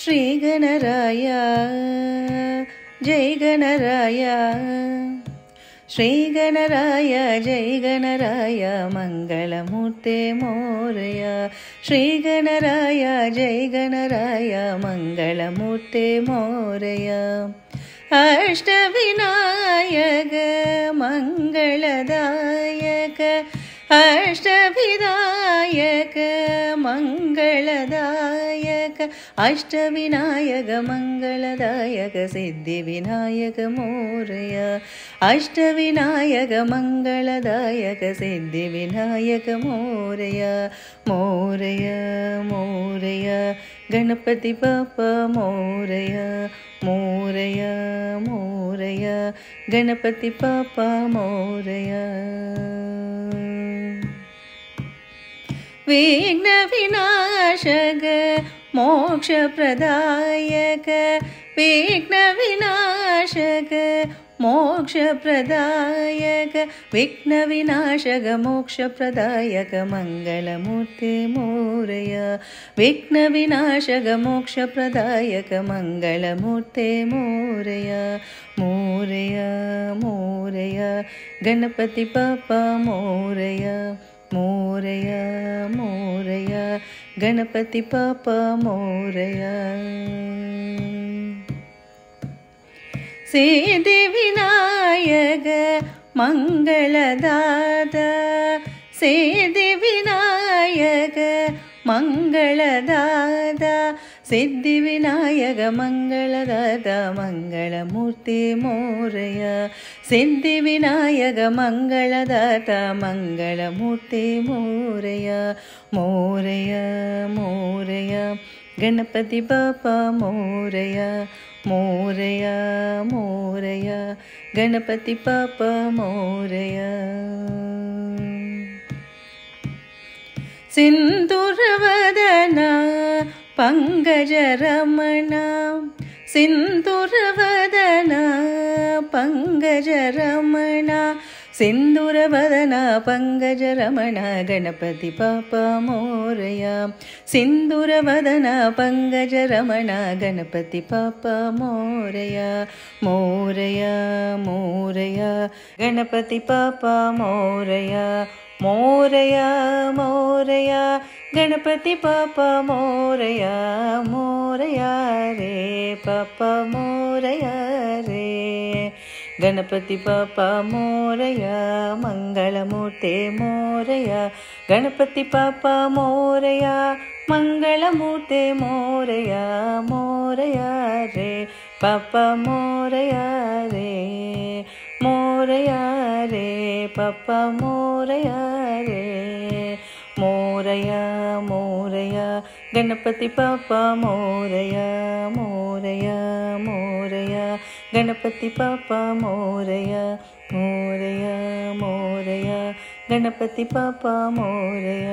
ಶ್ರೀ ಗಣರಾಯ ಜೈ ಗಣರಾಯ ಶ್ರೀ ಗಣರಾಯ ಜೈ ಗಣರಾಯ ಮಂಗಳಮೂರ್ತಿ ಮೋರಯ ಶ್ರೀ ಗಣರಾಯ ಜೈ ಗಣರಾಯ ಮಂಗಳಮೂರ್ತಿ ಮೋರಯ ಅಷ್ಟವಿನಾಯಕ ಮಂಗಳದಾಯಕ ಅಷ್ಟವಿನಾಯಕ ಮಂಗಳದಾಯಕ ಅಷ್ಟವಿನಾಯಕ ಮಂಗಳದಾಯಕ ಸಿದ್ಧಿವಿನಾಯಕ ಮೋರಯ ಅಷ್ಟವಿನಾಯಕ ಮಂಗಳದಾಯಕ ಸಿದ್ಧಿವಿನಾಯಕ ಮೋರಯ ಮೋರಯ ಮೋರಯ ಗಣಪತಿ ಬಪ್ಪ ಮೋರಯ ಮೋರಯ ಮೋರಯ ಗಣಪತಿ ಬಪ್ಪ ಮೋರಯ ವಿಘ್ನ ವಿನಾಶಕ ಮೋಕ್ಷ ಪ್ರದಾಯಕ ವಿಘ್ನ ವಿನಾಶಕ ಮೋಕ್ಷ ಪ್ರದಾಯಕ ವಿಘ್ನ ವಿನಾಶಕ ಮೋಕ್ಷ ಪ್ರದಾಯಕ ಮಂಗಳಮೂರ್ತಿ ಮೋರಯ ವಿಘ್ನ ವಿನಾಶಕ ಮೋಕ್ಷ ಪ್ರದಾಯಕ ಮಂಗಳಮೂರ್ತಿ ಮೋರಯ ಮೋರಯ ಮೋರಯ ಗಣಪತಿ ಬಪ್ಪ ಮೋರಯ ಮೋರಯ ಮೋರಯ ಗಣಪತಿ ಬಪ್ಪ ಮೋರಯ ಸಿದ್ಧಿ ವಿನಾಯಕ ಮಂಗಳದಾತ ಸಿದ್ಧಿ ವಿನಾಯಕ ಮಂಗಳದಾತ ಸಿದ್ಧಿ ವಿನಾಯಕ ಮಂಗಳದಾತ ಮಂಗಳಮೂರ್ತಿ ಮೋರಯ ಸಿದ್ಧಿ ವಿನಾಯಕ ಮಂಗಳದಾತ ಮಂಗಳಮೂರ್ತಿ ಮೋರಯ ಮೋರಯ ಮೋರಯ ಗಣಪತಿ ಬಪ್ಪ ಮೋರಯ ಮೋರಯ ಮೋರಯ ಗಣಪತಿ ಬಪ್ಪ ಮೋರಯ ಸಿಂಧೂರವದನ ಪಂಕಜರಮಣ ಸಿಂಧೂರವದನ ಪಂಕಜರಮಣ ಸಿಂಧೂರವದನ ಪಂಕಜರಮಣ ಗಣಪತಿ ಬಪ್ಪ ಮೋರಯ ಸಿಂಧೂರವದನ ಪಂಕಜರಮಣ ಗಣಪತಿ ಬಪ್ಪ ಮೋರಯ ಮೋರಯ ಮೋರಯ ಗಣಪತಿ ಬಪ್ಪ ಮೋರಯ ಮೋರಯ ಮೋರಯ ಗಣಪತಿ ಬಪ್ಪ ಮೋರಯ ಮೋರಯ ರೇ ಬಪ್ಪ ಮೋರಯ ರೇ ಗಣಪತಿ ಬಪ್ಪ ಮೋರಯ ಮಂಗಳಮೂರ್ತಿ ಮೋರಯ ಗಣಪತಿ ಬಪ್ಪ ಮೋರಯ ಮಂಗಳಮೂರ್ತಿ ಮೋರಯ ಮೋರಯ ರೇ ಬಪ್ಪ ಮೋರಯ ರೇ ಮೋರಯ ರೇ ಬಪ್ಪ ಮೋರಯ ರೇ ಮೋರಯ ಮೋರಯ ಗಣಪತಿ ಬಪ್ಪ ಮೋರಯ ಮೋರಯ ಮೋರಯ ಗಣಪತಿ ಬಪ್ಪ ಮೋರಯ ಮೋರಯ ಮೋರಯ ಗಣಪತಿ ಬಪ್ಪ ಮೋರಯ